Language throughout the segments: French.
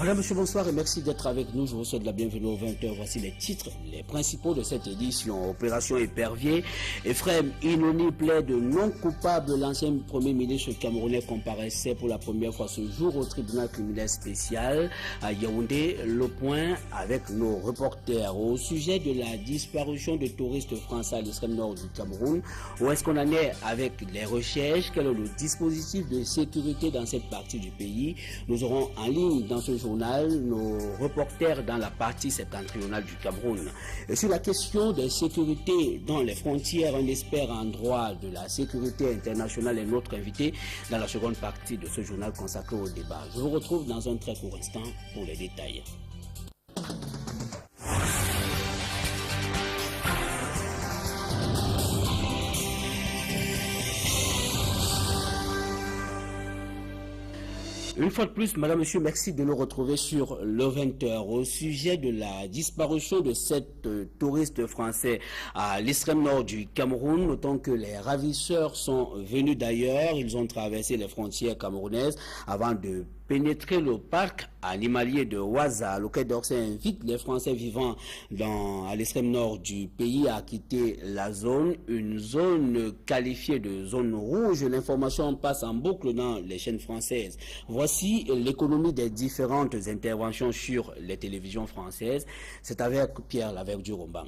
Madame, monsieur, bonsoir et merci d'être avec nous. Je vous souhaite la bienvenue aux 20h. Voici les titres, les principaux de cette édition. Opération Épervier. Ephrem Inoni plaide non coupable. L'ancien premier ministre camerounais comparaissait pour la première fois ce jour au tribunal criminel spécial à Yaoundé. Le point avec nos reporters au sujet de la disparition de touristes français à l'extrême nord du Cameroun. Où est-ce qu'on en est avec les recherches? Quel est le dispositif de sécurité dans cette partie du pays? Nous aurons en ligne dans ce journal nos reporters dans la partie septentrionale du Cameroun. Et sur la question de sécurité dans les frontières, un expert en droit de la sécurité internationale est notre invité dans la seconde partie de ce journal consacré au débat. Je vous retrouve dans un très court instant pour les détails. Une fois de plus, madame, monsieur, merci de nous retrouver sur le 20h au sujet de la disparition de 7 touristes français à l'extrême nord du Cameroun. Notons que les ravisseurs sont venus d'ailleurs. Ils ont traversé les frontières camerounaises avant de pénétrer le parc animalier de Ouaza. Le Quai d'Orsay invite les Français vivant à l'extrême nord du pays à quitter la zone, une zone qualifiée de zone rouge. L'information passe en boucle dans les chaînes françaises. Voici l'économie des différentes interventions sur les télévisions françaises. C'est avec Pierre Laverdu-Rombang.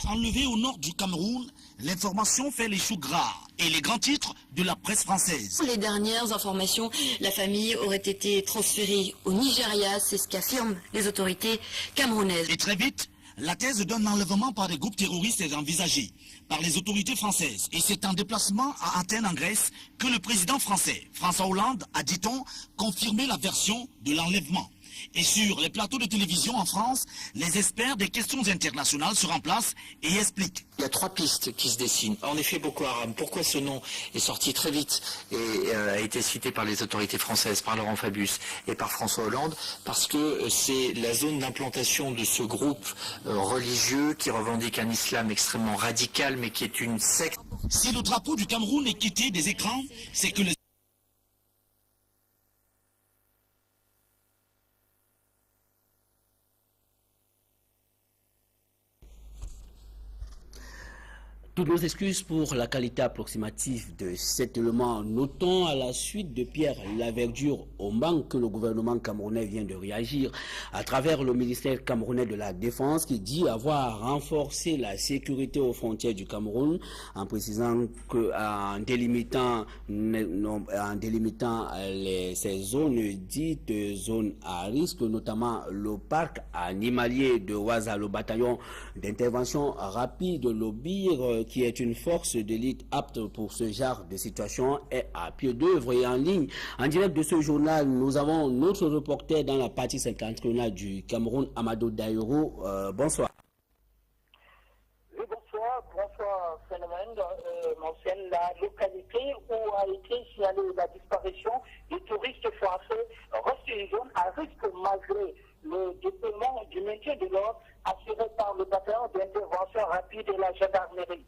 Enlevé au nord du Cameroun, l'information fait les choux gras et les grands titres de la presse française. Pour les dernières informations, la famille aurait été transférée au Nigeria, c'est ce qu'affirment les autorités camerounaises. Et très vite, la thèse d'un enlèvement par des groupes terroristes est envisagée par les autorités françaises. Et c'est en déplacement à Athènes en Grèce que le président français, François Hollande, a, dit-on, confirmé la version de l'enlèvement. Et sur les plateaux de télévision en France, les experts des questions internationales se remplacent et expliquent. Il y a 3 pistes qui se dessinent. En effet, Boko Haram, pourquoi ce nom est sorti très vite et a été cité par les autorités françaises, par Laurent Fabius et par François Hollande? Parce que c'est la zone d'implantation de ce groupe religieux qui revendique un islam extrêmement radical, mais qui est une secte. Si le drapeau du Cameroun est quitté des écrans, c'est que les... Toutes nos excuses pour la qualité approximative de cet élément. Notons à la suite de Pierre Laverdu-Rombang que le gouvernement camerounais vient de réagir à travers le ministère camerounais de la Défense qui dit avoir renforcé la sécurité aux frontières du Cameroun en précisant qu'en délimitant ces zones dites zones à risque, notamment le parc animalier de Ouaza, le bataillon d'intervention rapide, le BIR, qui est une force d'élite apte pour ce genre de situation, est à pied d'œuvre et en ligne. En direct de ce journal, nous avons notre reporter dans la partie septentrionale du Cameroun, Amadou Daïro. Bonsoir. Oui, bonsoir Phénomène. Mentionne la localité où a été signalée la disparition des touristes français reste une zone à risque malgré le déploiement du maintien de l'ordre assuré par le bataillon d'intervention rapide de la gendarmerie.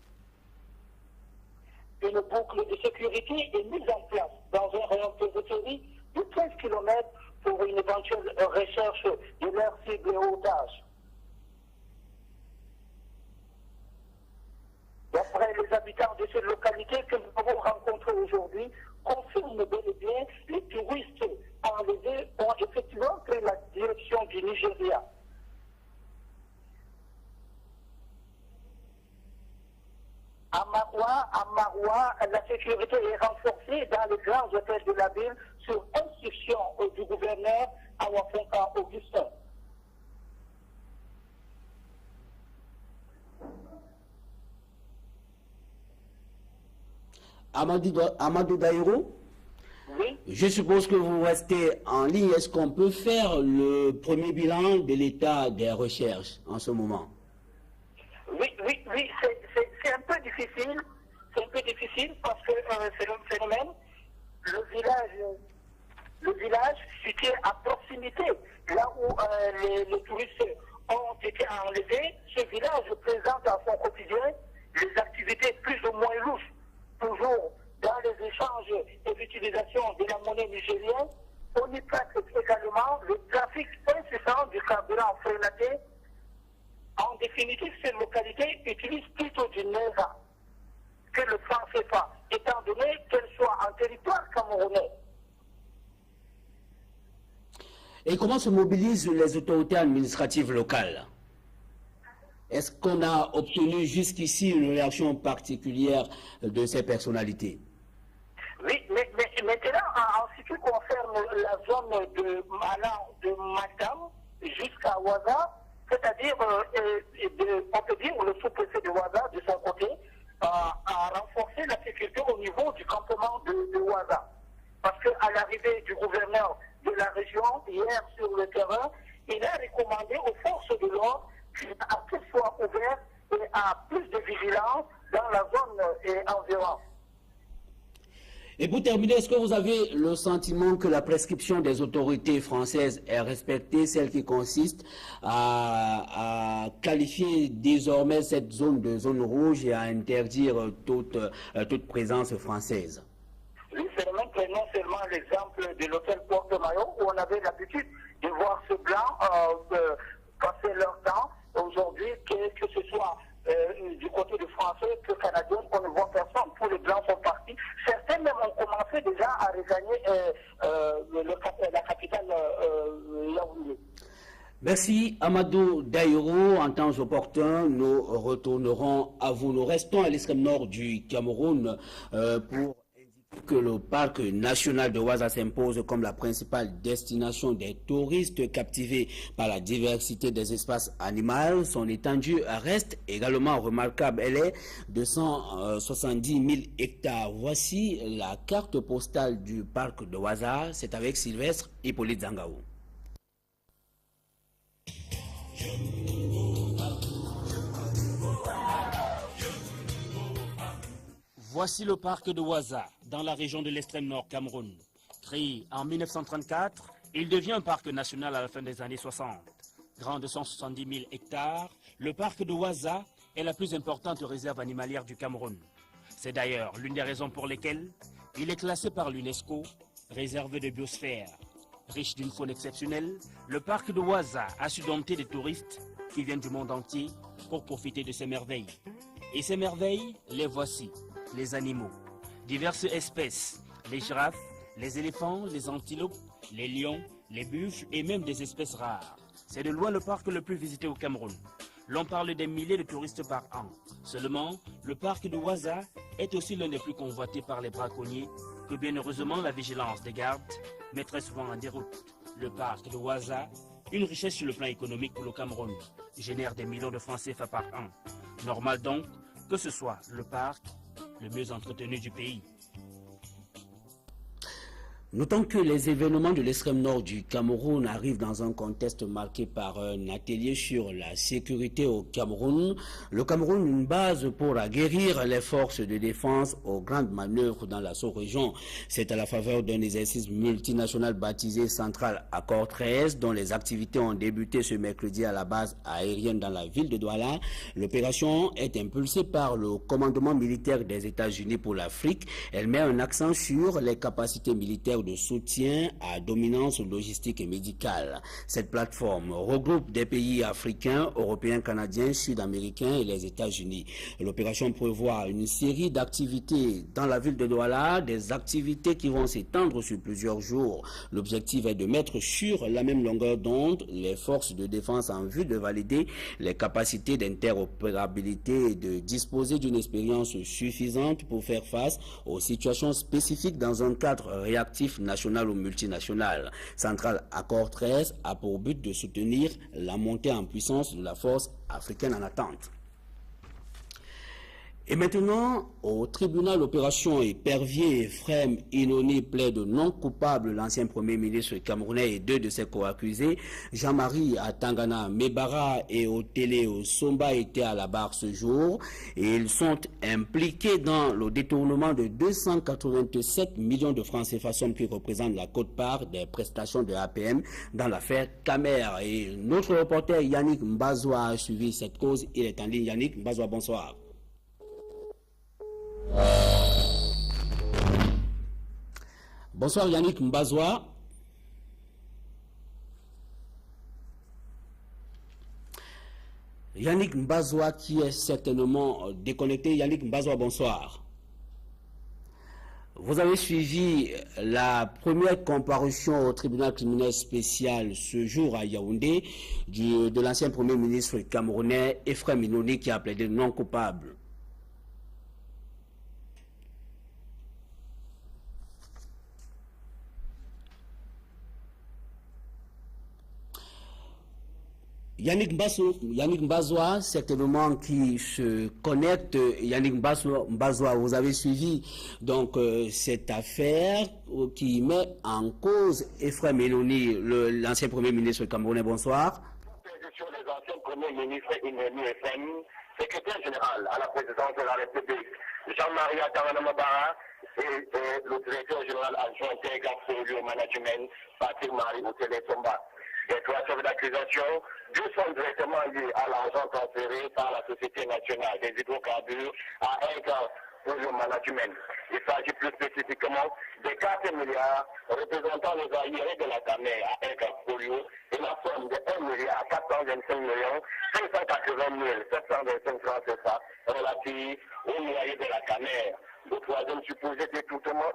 Une boucle de sécurité est mise en place dans un rayon de périphérie de 15 km pour une éventuelle recherche de leur cible et otage. D'après les habitants de cette localité que nous avons rencontrés aujourd'hui, confirment bel et bien les touristes enlevés ont effectivement pris la direction du Nigeria. À Maroua, la sécurité est renforcée dans les grands hôtels de la ville sur instruction du gouverneur Awafonka Augustin. Amadou Daïro, Oui. Je suppose que vous restez en ligne. Est-ce qu'on peut faire le premier bilan de l'état des recherches en ce moment? Oui, c'est un peu difficile. C'est un peu difficile parce que c'est un phénomène. Le village situé à proximité, là où les touristes ont été enlevés, ce village présente à son quotidien les activités plus ou moins louches, toujours dans les échanges et l'utilisation de la monnaie nigérienne, On y pratique également le trafic incessant du carburant frénaté. En définitive, ces localités utilisent plutôt du NESA que le franc CFA, étant donné qu'elles soient en territoire camerounais. Et comment se mobilisent les autorités administratives locales? Est-ce qu'on a obtenu jusqu'ici une réaction particulière de ces personnalités? Oui, mais maintenant, en ce qui concerne la zone de Matam jusqu'à Ouaza, c'est-à-dire, on peut dire, le sous-préfet de Ouaza, de son côté, a renforcé la sécurité au niveau du campement de Ouaza. Parce qu'à l'arrivée du gouverneur de la région, hier sur le terrain, il a recommandé aux forces de l'ordre à tout soit ouvert et à plus de vigilance dans la zone environnante. Et pour terminer, est-ce que vous avez le sentiment que la prescription des autorités françaises est respectée, celle qui consiste à qualifier désormais cette zone de zone rouge et à interdire toute présence française? Oui, c'est même prenons seulement l'exemple de l'hôtel Porte-Maillot où on avait l'habitude de voir ce blanc passer leur temps. Aujourd'hui, que ce soit du côté des Français que Canadiens, on ne voit personne. Tous les blancs sont partis. Certains même ont commencé déjà à regagner la capitale Yaoundé. Merci Amadou Daïro. En temps opportun, nous retournerons à vous. Nous restons à l'extrême nord du Cameroun pour que le parc national de Ouaza s'impose comme la principale destination des touristes captivés par la diversité des espaces animaux. Son étendue reste également remarquable. Elle est de 170 000 hectares. Voici la carte postale du parc de Ouaza. C'est avec Sylvestre Hippolyte Zangaou. Voici le parc de Ouaza, dans la région de l'extrême nord Cameroun. Créé en 1934, il devient un parc national à la fin des années 60. Grand de 170 000 hectares, le parc de Ouaza est la plus importante réserve animalière du Cameroun. C'est d'ailleurs l'une des raisons pour lesquelles il est classé par l'UNESCO, réserve de biosphère. Riche d'une faune exceptionnelle, le parc de Ouaza a su dompter des touristes qui viennent du monde entier pour profiter de ces merveilles. Et ces merveilles, les voici. Les animaux, diverses espèces, les girafes, les éléphants, les antilopes, les lions, les buffles et même des espèces rares. C'est de loin le parc le plus visité au Cameroun. L'on parle des milliers de touristes par an. Seulement, le parc de Ouaza est aussi l'un des plus convoités par les braconniers que bien heureusement la vigilance des gardes met très souvent en déroute. Le parc de Ouaza, une richesse sur le plan économique pour le Cameroun, génère des millions de francs CFA par an. Normal donc que ce soit le parc le mieux entretenu du pays. Notons que les événements de l'extrême nord du Cameroun arrivent dans un contexte marqué par un atelier sur la sécurité au Cameroun. Le Cameroun, une base pour aguerrir les forces de défense aux grandes manœuvres dans la sous-région. C'est à la faveur d'un exercice multinational baptisé Central Accord 13, dont les activités ont débuté ce mercredi à la base aérienne dans la ville de Douala. L'opération est impulsée par le commandement militaire des États-Unis pour l'Afrique. Elle met un accent sur les capacités militaires de soutien à dominance logistique et médicale. Cette plateforme regroupe des pays africains, européens, canadiens, sud-américains et les États-Unis. L'opération prévoit une série d'activités dans la ville de Douala, des activités qui vont s'étendre sur plusieurs jours. L'objectif est de mettre sur la même longueur d'onde les forces de défense en vue de valider les capacités d'interopérabilité et de disposer d'une expérience suffisante pour faire face aux situations spécifiques dans un cadre réactif national ou multinational. Central Accord 13 a pour but de soutenir la montée en puissance de la force africaine en attente. Et maintenant, au tribunal opération Épervier, Ephrem Inoni plaide non coupable l'ancien premier ministre camerounais et deux de ses co-accusés. Jean-Marie Atangana Mebara et Otele Somba étaient à la barre ce jour et ils sont impliqués dans le détournement de 287 millions de francs CFA, somme qui représente la quote-part des prestations de APM dans l'affaire Camer. Et notre reporter Yannick Mbazoua a suivi cette cause. Il est en ligne. Yannick Mbazoua, bonsoir. Bonsoir Yannick Mbazoua. Yannick Mbazoua qui est certainement déconnecté. Yannick Mbazoua, bonsoir. Vous avez suivi la première comparution au tribunal criminel spécial ce jour à Yaoundé de l'ancien premier ministre camerounais Ephraim Inoni qui a plaidé non coupable. Yannick Mbazoua, certainement qui se connecte. Yannick Mbazoua, vous avez suivi donc cette affaire qui met en cause Ephraim Inoni, l'ancien premier ministre camerounais. Bonsoir. Sur les anciens premiers ministres Inoni Ephraim, secrétaire général à la présidence de la République, Jean-Marie Atamanamabara et le directeur général adjoint Tegafo Management, Patrick Marie Otele Somba. Les trois chefs d'accusation, deux sont directement liés à l'argent transféré par la Société nationale des hydrocarbures à EGA Polio Management. Il s'agit plus spécifiquement des 4 milliards représentant les arriérés de la CAMER à EGA Polio et la somme de 1 milliard 425 millions 580 725 francs CFA relatifs au loyer de la CAMER. Le troisième supposé détournement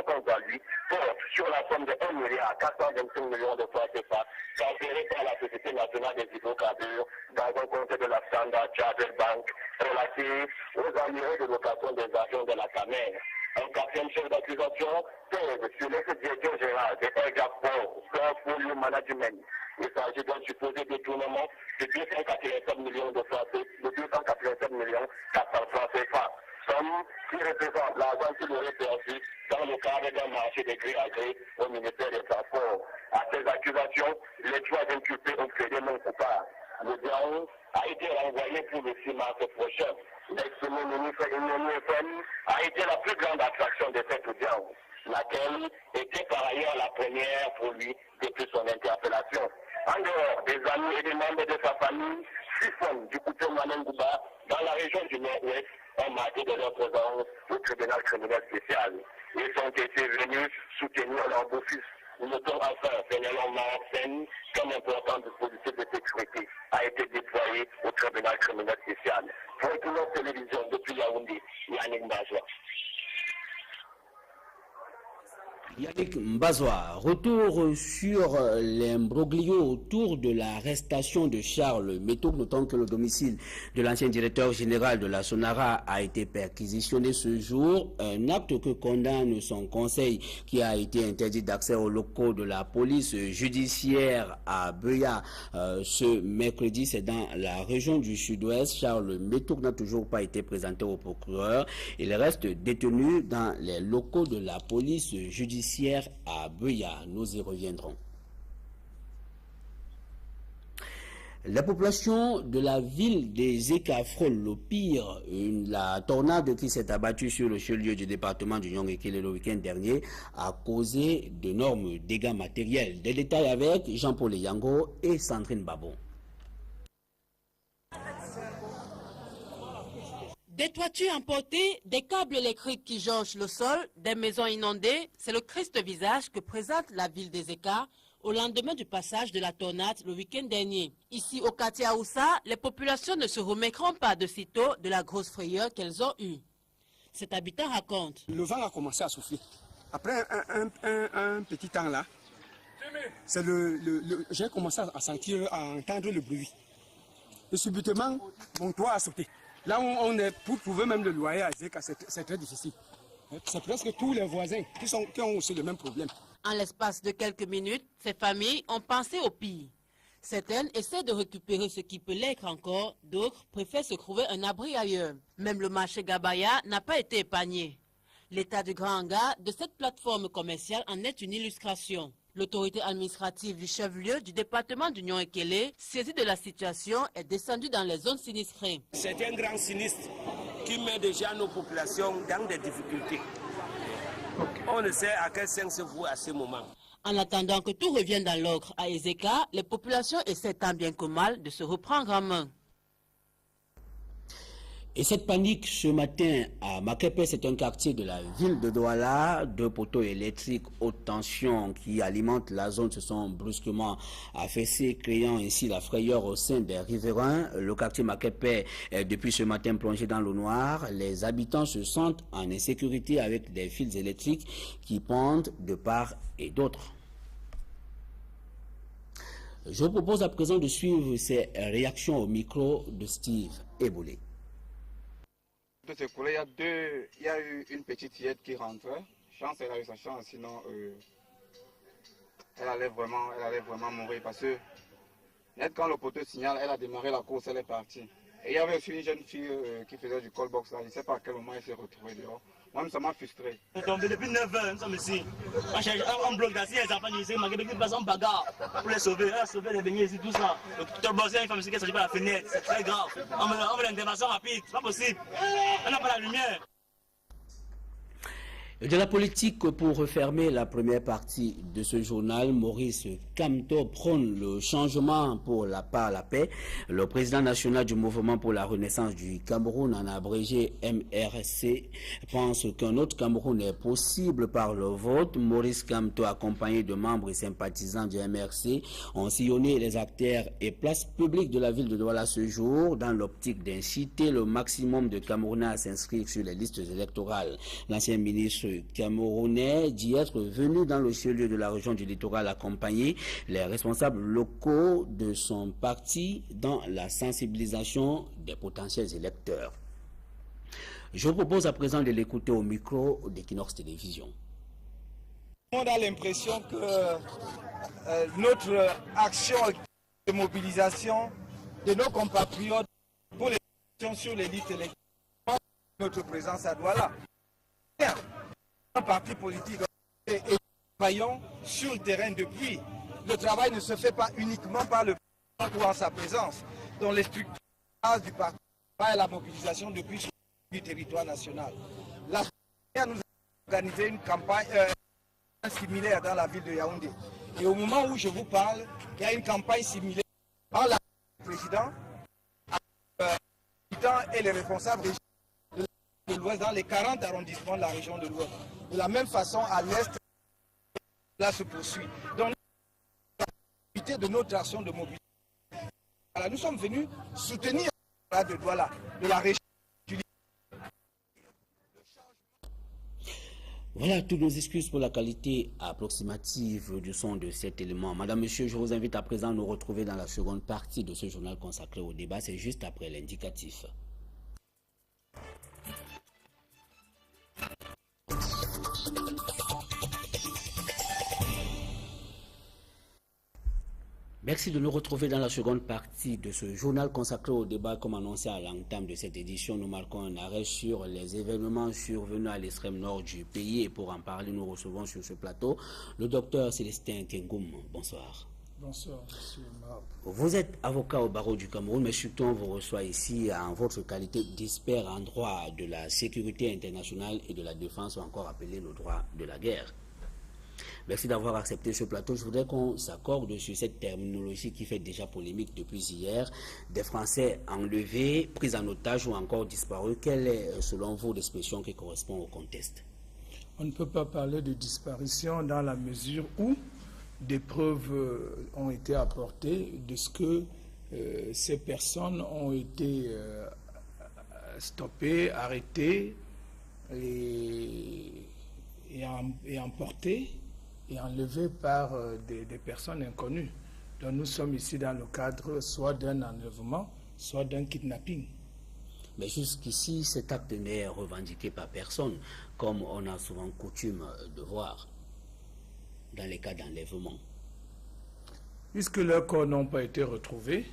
contre lui porte sur la somme de 1 milliard 425 millions de francs CFA transférés par la Société nationale des hydrocarbures dans un compte de la Standard Chartered Bank relatif aux arriérés de location des avions de la CAMER. Un quatrième chef d'accusation pèse sur l'ex-directeur général de Portfolio Management. Il s'agit d'un supposé détournement de 287 millions de francs, de 287 millions 400 francs CFA. Somme qui représente l'argent qu'il aurait perçu dans le cadre d'un marché de gré à gré au ministère des Transports. À ces accusations, les trois inculpés ont plaidé non coupable. L'audience a été renvoyée pour le 6 mars prochain. L'ex-premier ministre Inoni Ephraim a été la plus grande attraction de cette audience, laquelle était par ailleurs la première pour lui depuis son interpellation. En dehors des amis et des membres de sa famille, 6 femmes du couteau Manengouba dans la région du Nord-Ouest ont marqué de leur présence au tribunal criminel spécial. Ils sont été venus soutenir leur beau-fils. Notons enfin Fénelon Marsen, comme important dispositif de sécurité, a été déployé au tribunal criminel spécial. Pour une télévision depuis Yaoundé, Yannick Mbazoua. Yannick Mbazoua, retour sur l'imbroglio autour de l'arrestation de Charles Métouk, notant que le domicile de l'ancien directeur général de la Sonara a été perquisitionné ce jour, un acte que condamne son conseil qui a été interdit d'accès aux locaux de la police judiciaire à Beuya ce mercredi. C'est dans la région du sud-ouest. Charles Métouk n'a toujours pas été présenté au procureur. Il reste détenu dans les locaux de la police judiciaire à Beuya. Nous y reviendrons. La population de la ville des Ekafrol, le pire, la tornade qui s'est abattue sur le chef-lieu du département du Nyong-Ekele le week-end dernier, a causé d'énormes dégâts matériels. Des détails avec Jean-Paul Yango et Sandrine Babon. Des toitures emportées, des câbles électriques qui jonchent le sol, des maisons inondées, c'est le triste visage que présente la ville des Eka au lendemain du passage de la tornade le week-end dernier. Ici au quartier Aoussa, les populations ne se remettront pas de sitôt de la grosse frayeur qu'elles ont eue. Cet habitant raconte. Le vent a commencé à souffler. Après un petit temps là, j'ai commencé à sentir, à entendre le bruit. Et subitement, mon toit a sauté. Là où on est, pour trouver même le loyer à Zeka, c'est très difficile. C'est presque tous les voisins qui ont aussi le même problème. En l'espace de quelques minutes, ces familles ont pensé au pire. Certaines essaient de récupérer ce qui peut l'être encore, d'autres préfèrent se trouver un abri ailleurs. Même le marché Gabaya n'a pas été épargné. L'état du grand hangar de cette plateforme commerciale en est une illustration. L'autorité administrative du chef-lieu du département du Nyong-Ekele, saisie de la situation, est descendue dans les zones sinistrées. C'est un grand sinistre qui met déjà nos populations dans des difficultés. On ne sait à quel sens se vouer à ce moment. En attendant que tout revienne dans l'ordre à Ezeka, les populations essaient tant bien que mal de se reprendre en main. Et cette panique ce matin à Makepe, c'est un quartier de la ville de Douala. 2 poteaux électriques haute tension qui alimentent la zone se sont brusquement affaissés, créant ainsi la frayeur au sein des riverains. Le quartier Makepe est depuis ce matin plongé dans le noir. Les habitants se sentent en insécurité avec des fils électriques qui pendent de part et d'autre. Je vous propose à présent de suivre ces réactions au micro de Steve Eboulé. Il y a eu une petite fillette qui rentrait. Chance, elle a eu sa chance, sinon elle allait vraiment mourir parce que net quand le poteau signale, elle a démarré la course, elle est partie. Et il y avait aussi une jeune fille qui faisait du call box là, je ne sais pas à quel moment elle s'est retrouvée dehors. Moi, ça m'a frustré. Depuis 9 heures, nous sommes ici. On bloque là, si les enfants ici, on passe en bagarre pour les sauver. On a sauvé les beignets ici, tout ça. Le boss, une femme ici qui s'agit par la fenêtre, c'est très grave. On veut l'intervention rapide, c'est pas possible. On n'a pas la lumière. De la politique pour refermer la première partie de ce journal, Maurice Kamto prône le changement pour la paix. Le président national du mouvement pour la renaissance du Cameroun, en abrégé MRC, pense qu'un autre Cameroun est possible par le vote. Maurice Kamto, accompagné de membres et sympathisants du MRC, ont sillonné les artères et places publiques de la ville de Douala ce jour dans l'optique d'inciter le maximum de Camerounais à s'inscrire sur les listes électorales. L'ancien ministre camerounais dit être venu dans le chef-lieu de la région du littoral accompagner les responsables locaux de son parti dans la sensibilisation des potentiels électeurs. Je vous propose à présent de l'écouter au micro d'Equinox Télévision. On a l'impression que notre action de mobilisation de nos compatriotes pour les élections sur les listes électorales, notre présence à Douala. Un parti politique et travaillons sur le terrain depuis. Le travail ne se fait pas uniquement par le président ou en sa présence. Dans les structures du parti, la mobilisation depuis le territoire national. La nous avons organisé une campagne similaire dans la ville de Yaoundé. Et au moment où je vous parle, il y a une campagne similaire par la président et les responsables de l'Ouest dans les 40 arrondissements de la région de l'Ouest. De la même façon, à l'Est, là se poursuit. Donc, l'activité de notre action de mobilisation. Voilà, nous sommes venus soutenir de Douala, de la région du Voilà toutes nos excuses pour la qualité approximative du son de cet élément. Madame, Monsieur, je vous invite à présent à nous retrouver dans la seconde partie de ce journal consacré au débat. C'est juste après l'indicatif. Merci de nous retrouver dans la seconde partie de ce journal consacré au débat. Comme annoncé à l'entame de cette édition, nous marquons un arrêt sur les événements survenus à l'extrême nord du pays. Et pour en parler, nous recevons sur ce plateau le docteur Célestin Tengoum. Bonsoir. Bonsoir, monsieur Marc. Vous êtes avocat au barreau du Cameroun, mais surtout on vous reçoit ici en votre qualité d'expert en droit de la sécurité internationale et de la défense, ou encore appelé le droit de la guerre. Merci d'avoir accepté ce plateau. Je voudrais qu'on s'accorde sur cette terminologie qui fait déjà polémique depuis hier. Des Français enlevés, pris en otage ou encore disparus. Quelle est, selon vous, l'expression qui correspond au contexte? On ne peut pas parler de disparition dans la mesure où des preuves ont été apportées de ce que ces personnes ont été stoppées, arrêtées et emportées et enlevées par des personnes inconnues. Donc nous sommes ici dans le cadre soit d'un enlèvement, soit d'un kidnapping. Mais jusqu'ici, cet acte n'est revendiqué par personne, comme on a souvent coutume de voir dans les cas d'enlèvement. Puisque leurs corps n'ont pas été retrouvés,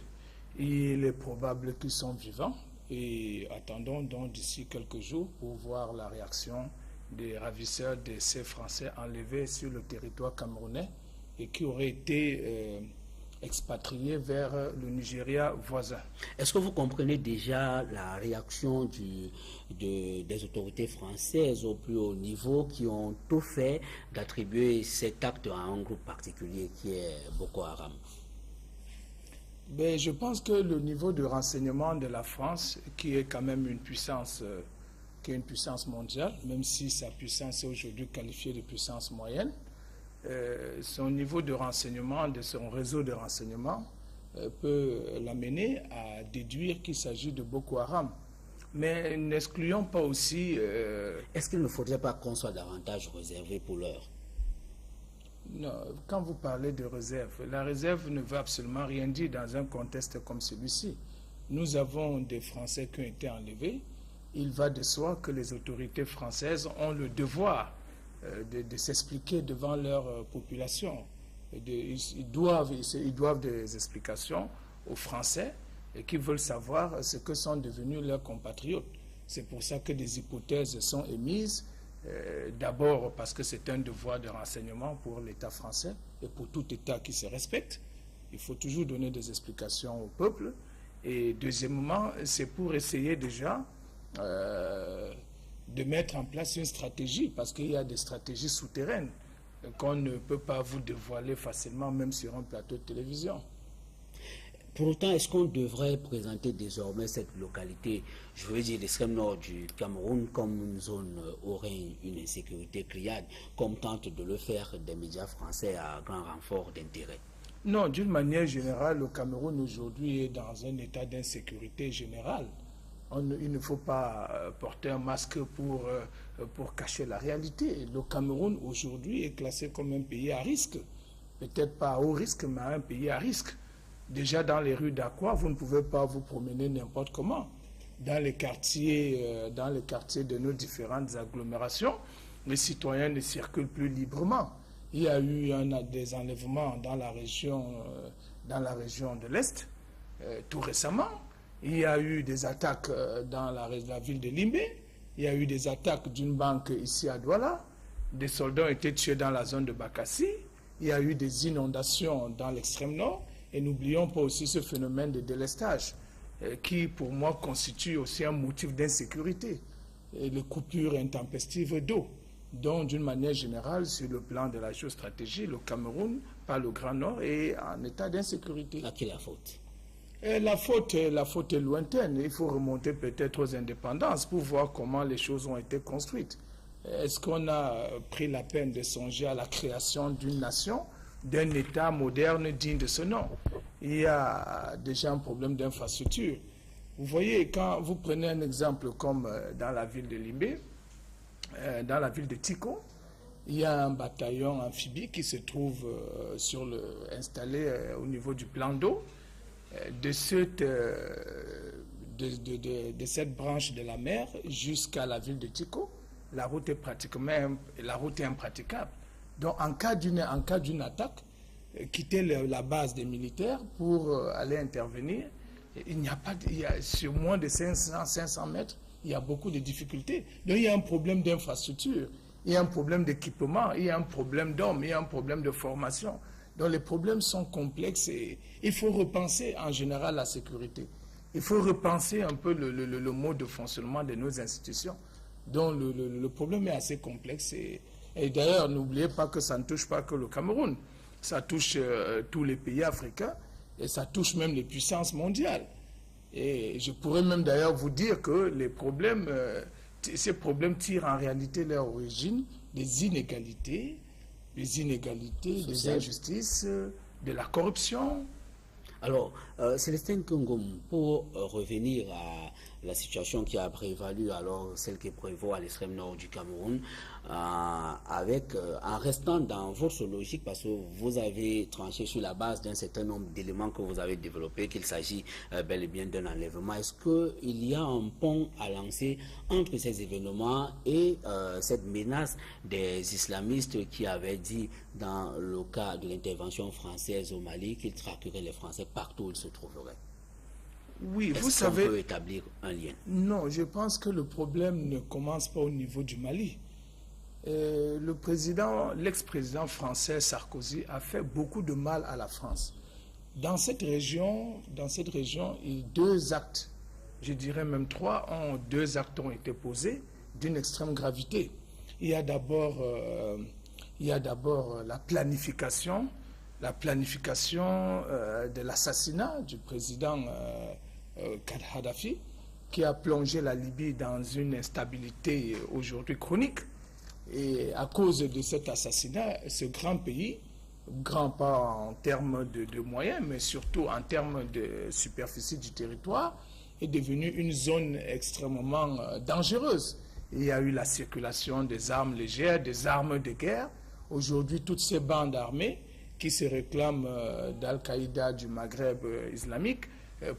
il est probable qu'ils sont vivants et attendons donc d'ici quelques jours pour voir la réaction des ravisseurs de ces Français enlevés sur le territoire camerounais et qui auraient été expatriés vers le Nigeria voisin. Est-ce que vous comprenez déjà la réaction des autorités françaises au plus haut niveau qui ont tout fait d'attribuer cet acte à un groupe particulier qui est Boko Haram? Ben, je pense que le niveau de renseignement de la France, qui est quand même une puissance, mondiale, même si sa puissance est aujourd'hui qualifiée de puissance moyenne, son niveau de renseignement, de son réseau de renseignement, peut l'amener à déduire qu'il s'agit de Boko Haram. Mais n'excluons pas aussi... Est-ce qu'il ne faudrait pas qu'on soit davantage réservé pour l'heure? Non, quand vous parlez de réserve, la réserve ne veut absolument rien dire dans un contexte comme celui-ci. Nous avons des Français qui ont été enlevés. Il va de soi que les autorités françaises ont le devoir de s'expliquer devant leur population. Ils doivent des explications aux Français qui veulent savoir ce que sont devenus leurs compatriotes. C'est pour ça que des hypothèses sont émises. D'abord parce que c'est un devoir de renseignement pour l'État français et pour tout État qui se respecte. Il faut toujours donner des explications au peuple. Et deuxièmement, c'est pour essayer déjà de mettre en place une stratégie, parce qu'il y a des stratégies souterraines qu'on ne peut pas vous dévoiler facilement, même sur un plateau de télévision. Pour autant, est-ce qu'on devrait présenter désormais cette localité, je veux dire l'extrême nord du Cameroun, comme une zone où règne une insécurité criarde, comme tentent de le faire des médias français à grand renfort d'intérêt? Non, d'une manière générale, le Cameroun aujourd'hui est dans un état d'insécurité générale. Il ne faut pas porter un masque pour cacher la réalité. Le Cameroun aujourd'hui est classé comme un pays à risque. Peut-être pas à haut risque, mais un pays à risque. Déjà dans les rues d'Aqua, vous ne pouvez pas vous promener n'importe comment. Dans les quartiers de nos différentes agglomérations, les citoyens ne circulent plus librement. Il y a eu des enlèvements dans la région de l'Est tout récemment. Il y a eu des attaques dans la ville de Limbé. Il y a eu des attaques d'une banque ici à Douala. Des soldats ont été tués dans la zone de Bakassi. Il y a eu des inondations dans l'extrême nord. Et n'oublions pas aussi ce phénomène de délestage qui, pour moi, constitue aussi un motif d'insécurité. Les coupures intempestives d'eau. Donc, d'une manière générale, sur le plan de la géostratégie, le Cameroun, par le Grand Nord, est en état d'insécurité. À qui la faute? La faute est lointaine. Il faut remonter peut-être aux indépendances pour voir comment les choses ont été construites. Est-ce qu'on a pris la peine de songer à la création d'une nation, d'un État moderne digne de ce nom? Il y a déjà un problème d'infrastructure. Vous voyez, quand vous prenez un exemple comme dans la ville de Limbé, dans la ville de Tiko, il y a un bataillon amphibie qui se trouve installé au niveau du plan d'eau. De cette branche de la mer jusqu'à la ville de Tiko, la route est impraticable. Donc en cas d'une attaque, quitter la base des militaires pour aller intervenir, sur moins de 500 mètres, il y a beaucoup de difficultés. Donc il y a un problème d'infrastructure, il y a un problème d'équipement, il y a un problème d'hommes, il y a un problème de formation. Donc les problèmes sont complexes et il faut repenser en général la sécurité. Il faut repenser un peu le mode de fonctionnement de nos institutions. Donc le problème est assez complexe. Et d'ailleurs, n'oubliez pas que ça ne touche pas que le Cameroun. Ça touche tous les pays africains et ça touche même les puissances mondiales. Et je pourrais même d'ailleurs vous dire que ces problèmes tirent en réalité leur origine des inégalités, des injustices, de la corruption. Alors, Célestin Kungum, pour revenir à la situation qui a prévalu, alors celle qui prévaut à l'extrême nord du Cameroun, en restant dans votre logique, parce que vous avez tranché sur la base d'un certain nombre d'éléments que vous avez développés, qu'il s'agit bel et bien d'un enlèvement. Est-ce qu'il y a un pont à lancer entre ces événements et cette menace des islamistes qui avaient dit, dans le cas de l'intervention française au Mali, qu'ils traqueraient les Français partout où ils se trouveraient? Oui, vous savez... Est-ce qu'on peut établir un lien? Non, je pense que le problème ne commence pas au niveau du Mali. L'ex-président français Sarkozy a fait beaucoup de mal à la France. Dans cette région, deux actes, je dirais même deux actes ont été posés d'une extrême gravité. Il y a d'abord la planification la planification de l'assassinat du président Kadhafi, qui a plongé la Libye dans une instabilité aujourd'hui chronique. Et à cause de cet assassinat, ce grand pays, grand pas en termes de moyens, mais surtout en termes de superficie du territoire, est devenu une zone extrêmement dangereuse. Il y a eu la circulation des armes légères, des armes de guerre. Aujourd'hui, toutes ces bandes armées qui se réclament d'Al-Qaïda du Maghreb islamique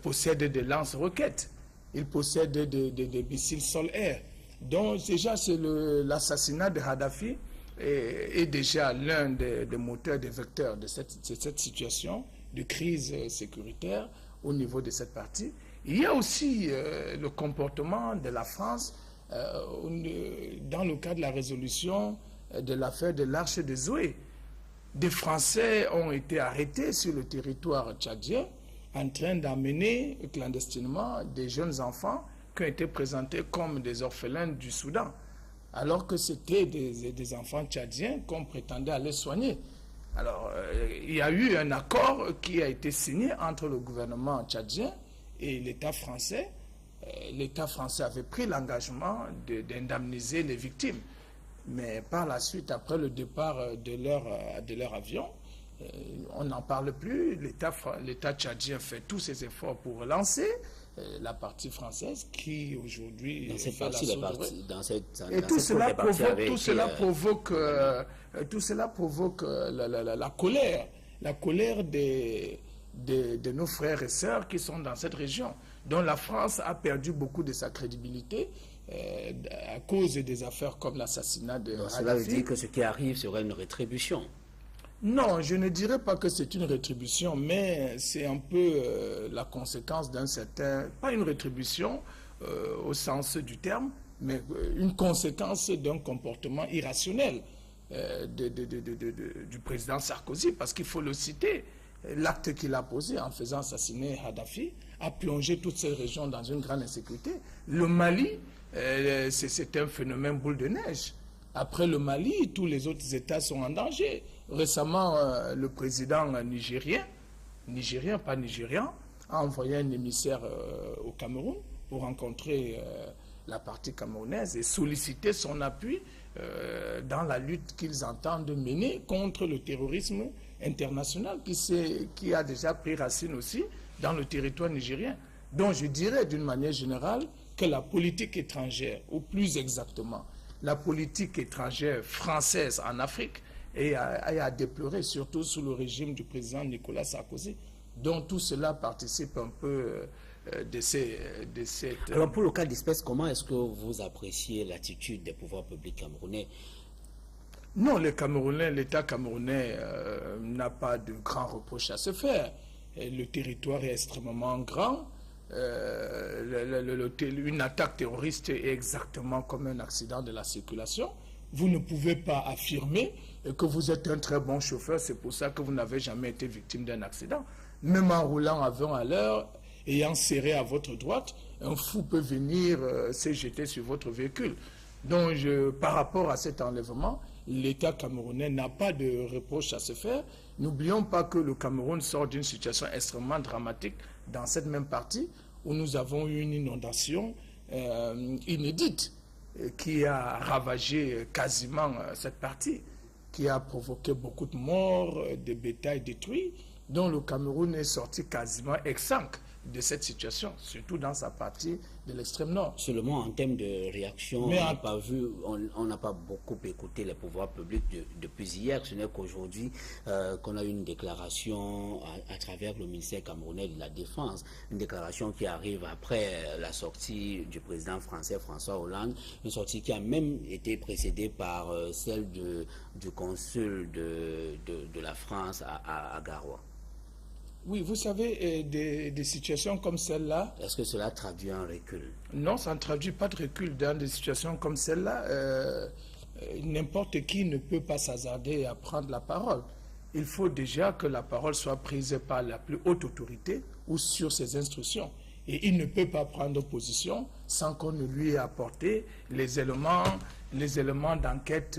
possèdent des lance-roquettes. Ils possèdent des missiles sol-air. Donc déjà, c'est l'assassinat de Kadhafi est déjà l'un des moteurs, des vecteurs de cette situation de crise sécuritaire au niveau de cette partie. Il y a aussi le comportement de la France dans le cadre de la résolution de l'affaire de l'Arche de Zoé. Des Français ont été arrêtés sur le territoire tchadien en train d'amener clandestinement des jeunes enfants qui ont été présentés comme des orphelins du Soudan, alors que c'était des enfants tchadiens qu'on prétendait aller soigner. Alors, il y a eu un accord qui a été signé entre le gouvernement tchadien et l'État français. L'État français avait pris l'engagement d'indemniser les victimes. Mais par la suite, après le départ de leur avion, on n'en parle plus. L'État tchadien fait tous ses efforts pour relancer la partie française qui aujourd'hui fait et tout cela provoque la colère de nos frères et sœurs qui sont dans cette région, dont la France a perdu beaucoup de sa crédibilité à cause des affaires comme l'assassinat de Kadhafi. Cela veut dire que ce qui arrive serait une rétribution. Non, je ne dirais pas que c'est une rétribution, mais c'est un peu la conséquence d'un certain... Pas une rétribution au sens du terme, mais une conséquence d'un comportement irrationnel du président Sarkozy, parce qu'il faut le citer. L'acte qu'il a posé en faisant assassiner Kadhafi a plongé toute cette région dans une grande insécurité. Le Mali, c'est un phénomène boule de neige. Après le Mali, tous les autres États sont en danger. Récemment, le président nigérien, pas nigérian, a envoyé un émissaire au Cameroun pour rencontrer la partie camerounaise et solliciter son appui dans la lutte qu'ils entendent mener contre le terrorisme international qui a déjà pris racine aussi dans le territoire nigérien. Donc je dirais d'une manière générale que la politique étrangère, ou plus exactement, la politique étrangère française en Afrique est à déplorer, surtout sous le régime du président Nicolas Sarkozy. Donc tout cela participe un peu de cette... Alors pour le cas d'espèce, comment est-ce que vous appréciez l'attitude des pouvoirs publics camerounais? Non, l'État camerounais n'a pas de grands reproches à se faire. Le territoire est extrêmement grand. Une attaque terroriste est exactement comme un accident de la circulation. Vous ne pouvez pas affirmer que vous êtes un très bon chauffeur, c'est pour ça que vous n'avez jamais été victime d'un accident. Même en roulant à 20 à l'heure, ayant serré à votre droite, un fou peut venir se jeter sur votre véhicule. Donc, par rapport à cet enlèvement, l'État camerounais n'a pas de reproche à se faire. N'oublions pas que le Cameroun sort d'une situation extrêmement dramatique dans cette même partie où nous avons eu une inondation inédite qui a ravagé quasiment cette partie, qui a provoqué beaucoup de morts, de bétail détruit, dont le Cameroun est sorti quasiment exsangue de cette situation, surtout dans sa partie de l'extrême nord. Seulement en termes de réaction, on n'a pas beaucoup écouté les pouvoirs publics depuis hier. Ce n'est qu'aujourd'hui qu'on a eu une déclaration à travers le ministère camerounais de la Défense, une déclaration qui arrive après la sortie du président français François Hollande, une sortie qui a même été précédée par celle du consul de la France à Garoua. Oui, vous savez, des situations comme celle-là... Est-ce que cela traduit un recul? Non, ça ne traduit pas de recul. Dans des situations comme celle-là, n'importe qui ne peut pas s'hasarder à prendre la parole. Il faut déjà que la parole soit prise par la plus haute autorité ou sur ses instructions. Et il ne peut pas prendre position sans qu'on ne lui ait apporté les éléments d'enquête,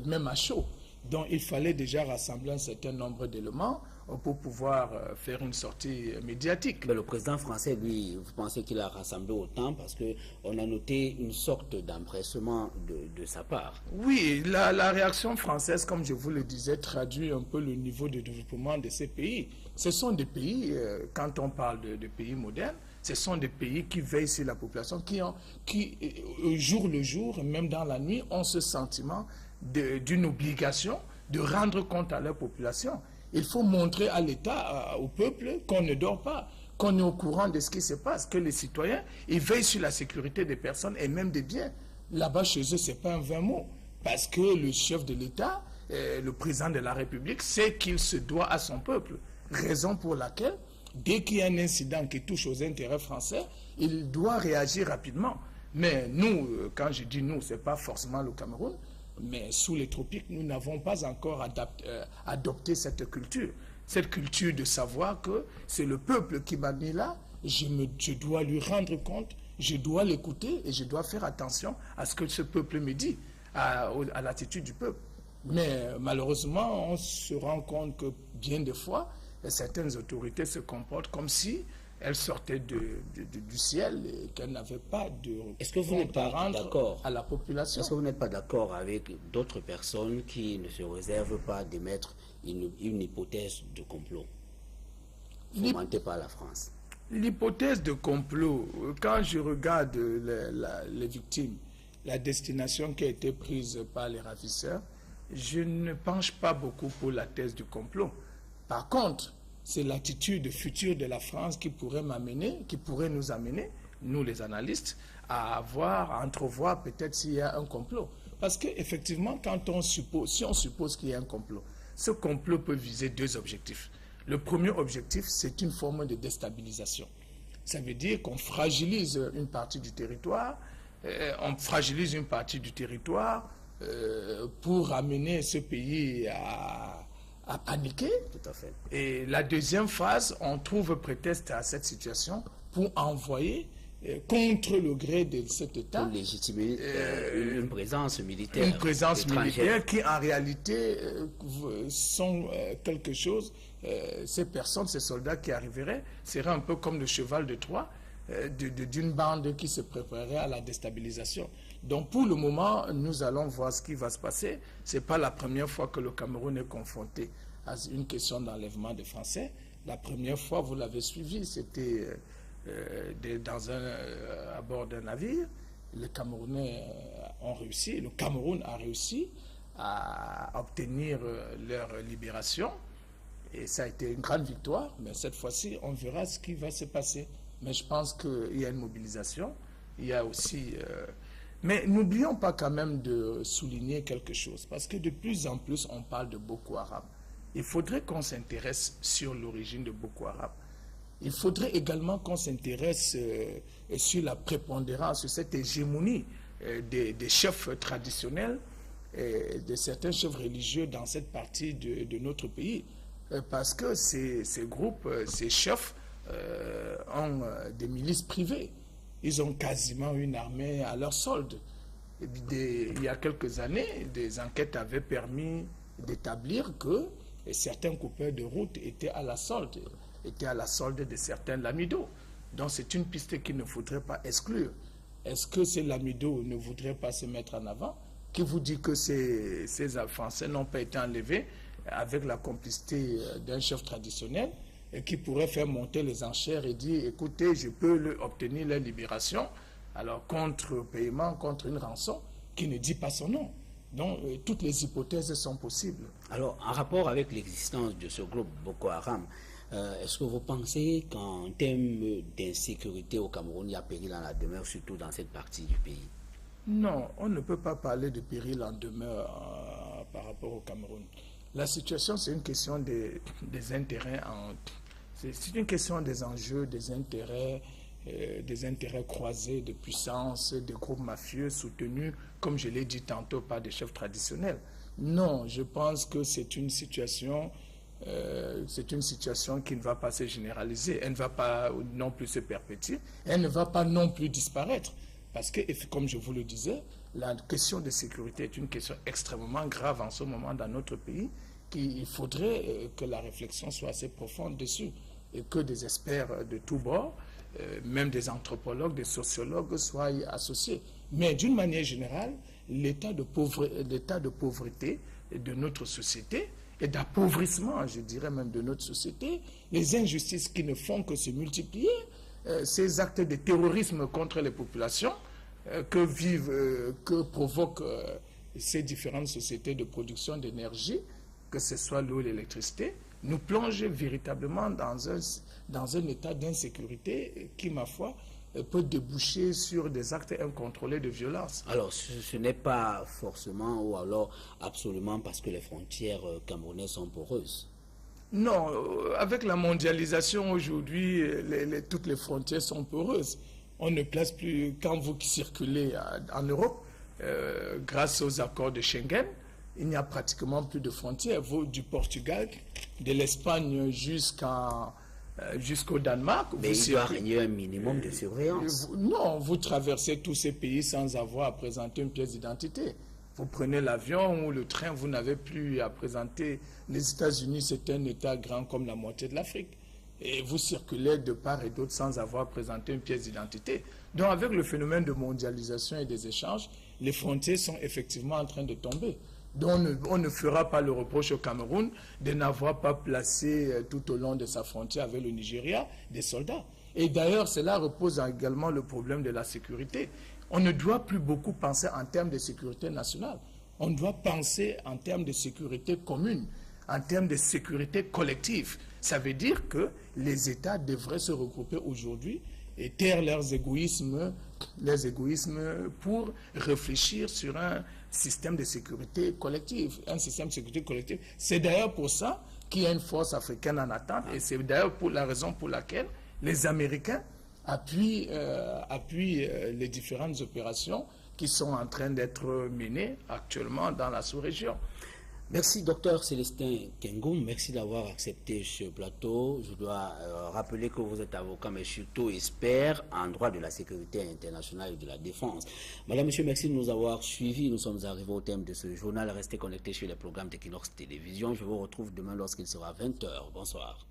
même à chaud. Donc il fallait déjà rassembler un certain nombre d'éléments pour pouvoir faire une sortie médiatique. Mais le président français, lui, vous pensez qu'il a rassemblé autant parce qu'on a noté une sorte d'empressement de sa part? Oui, la réaction française, comme je vous le disais, traduit un peu le niveau de développement de ces pays. Ce sont des pays, quand on parle de pays modernes, ce sont des pays qui veillent sur la population, qui au jour le jour, même dans la nuit, ont ce sentiment d'une obligation de rendre compte à leur population. Il faut montrer à l'État, au peuple, qu'on ne dort pas, qu'on est au courant de ce qui se passe, que les citoyens, ils veillent sur la sécurité des personnes et même des biens. Là-bas, chez eux, ce n'est pas un vain mot, parce que le chef de l'État, le président de la République, sait qu'il se doit à son peuple. Raison pour laquelle, dès qu'il y a un incident qui touche aux intérêts français, il doit réagir rapidement. Mais nous, quand je dis nous, ce n'est pas forcément le Cameroun, mais sous les tropiques, nous n'avons pas encore adopté cette culture de savoir que c'est le peuple qui m'a mis là, je dois lui rendre compte, je dois l'écouter et je dois faire attention à ce que ce peuple me dit, à l'attitude du peuple. Mais malheureusement, on se rend compte que bien des fois, certaines autorités se comportent comme si elles sortaient du ciel et qu'elles n'avaient pas de Est-ce que vous n'êtes pas d'accord à la population? Est-ce que vous n'êtes pas d'accord avec d'autres personnes qui ne se réservent pas d'émettre une hypothèse de complot fomentée par la France? L'hypothèse de complot, quand je regarde les victimes, la destination qui a été prise par les ravisseurs, je ne penche pas beaucoup pour la thèse du complot. Par contre, c'est l'attitude future de la France qui pourrait nous amener, nous les analystes, à entrevoir peut-être s'il y a un complot. Parce qu'effectivement, si on suppose qu'il y a un complot, ce complot peut viser deux objectifs. Le premier objectif, c'est une forme de déstabilisation. Ça veut dire qu'on fragilise une partie du territoire, pour amener ce pays à paniquer. Tout à fait. Et la deuxième phase, on trouve prétexte à cette situation pour envoyer contre le gré de cet État pour légitimer une présence militaire. Une présence militaire qui en réalité sont quelque chose. Ces personnes, ces soldats qui arriveraient, seraient un peu comme le cheval de Troie d'une bande qui se préparerait à la déstabilisation. Donc pour le moment, nous allons voir ce qui va se passer. Ce n'est pas la première fois que le Cameroun est confronté à une question d'enlèvement de Français. La première fois, vous l'avez suivi, c'était à bord d'un navire. Les Camerounais ont réussi, le Cameroun a réussi à obtenir leur libération. Et ça a été une grande victoire, mais cette fois-ci, on verra ce qui va se passer. Mais je pense qu'il y a une mobilisation, il y a aussi... Mais n'oublions pas quand même de souligner quelque chose, parce que de plus en plus, on parle de Boko Haram. Il faudrait qu'on s'intéresse sur l'origine de Boko Haram. Il faudrait également qu'on s'intéresse sur la prépondérance, sur cette hégémonie des chefs traditionnels, de certains chefs religieux dans cette partie de notre pays. Parce que ces groupes, ces chefs ont des milices privées. Ils ont quasiment une armée à leur solde. Il y a quelques années, des enquêtes avaient permis d'établir que certains coupeurs de route étaient à la solde de certains lamidos. Donc c'est une piste qu'il ne faudrait pas exclure. Est-ce que ces lamidos ne voudraient pas se mettre en avant? Qui vous dit que ces Français n'ont pas été enlevés avec la complicité d'un chef traditionnel et qui pourrait faire monter les enchères et dire, écoutez, je peux obtenir la libération, alors contre paiement, contre une rançon, qui ne dit pas son nom. Donc, toutes les hypothèses sont possibles. Alors, en rapport avec l'existence de ce groupe Boko Haram, est-ce que vous pensez qu'en termes d'insécurité au Cameroun, il y a péril en la demeure, surtout dans cette partie du pays? Non, on ne peut pas parler de péril en demeure par rapport au Cameroun. La situation, c'est une question des intérêts, c'est une question des enjeux, des intérêts croisés, de puissance, des groupes mafieux soutenus, comme je l'ai dit tantôt, par des chefs traditionnels. Non, je pense que c'est une situation qui ne va pas se généraliser, elle ne va pas non plus se perpétuer, elle ne va pas non plus disparaître. Parce que, comme je vous le disais, la question de sécurité est une question extrêmement grave en ce moment dans notre pays, qu'il faudrait que la réflexion soit assez profonde dessus et que des experts de tous bords, même des anthropologues, des sociologues soient associés. Mais d'une manière générale, l'état de pauvreté de notre société et d'appauvrissement, je dirais même, de notre société, les injustices qui ne font que se multiplier, ces actes de terrorisme contre les populations que provoquent ces différentes sociétés de production d'énergie, que ce soit l'eau et l'électricité, nous plongent véritablement dans un état d'insécurité qui, ma foi, peut déboucher sur des actes incontrôlés de violence. Alors, ce n'est pas forcément ou alors absolument parce que les frontières camerounaises sont poreuses. Non, avec la mondialisation aujourd'hui, toutes les frontières sont poreuses. On ne place plus, quand vous circulez en Europe, grâce aux accords de Schengen, il n'y a pratiquement plus de frontières. Vous, du Portugal, de l'Espagne jusqu'au Danemark. Mais il doit régner un minimum de surveillance. Non, vous traversez tous ces pays sans avoir à présenter une pièce d'identité. Vous prenez l'avion ou le train, vous n'avez plus à présenter. Les États-Unis, c'est un État grand comme la moitié de l'Afrique. Et vous circulez de part et d'autre sans avoir présenté une pièce d'identité. Donc avec le phénomène de mondialisation et des échanges, les frontières sont effectivement en train de tomber. Donc on ne fera pas le reproche au Cameroun de n'avoir pas placé tout au long de sa frontière avec le Nigeria des soldats. Et d'ailleurs, cela repose également le problème de la sécurité. On ne doit plus beaucoup penser en termes de sécurité nationale. On doit penser en termes de sécurité commune, en termes de sécurité collective. Ça veut dire que les États devraient se regrouper aujourd'hui et taire leurs égoïsmes pour réfléchir sur un système de sécurité collective. Un système de sécurité collective. C'est d'ailleurs pour ça qu'il y a une force africaine en attente et c'est d'ailleurs pour la raison pour laquelle les Américains appuient les différentes opérations qui sont en train d'être menées actuellement dans la sous-région. Merci, docteur Célestin Kengoum. Merci d'avoir accepté ce plateau. Je dois rappeler que vous êtes avocat, mais surtout expert en droit de la sécurité internationale et de la défense. Madame, monsieur, merci de nous avoir suivis. Nous sommes arrivés au thème de ce journal. Restez connectés sur les programmes d'Equinox Télévision. Je vous retrouve demain lorsqu'il sera 20h. Bonsoir.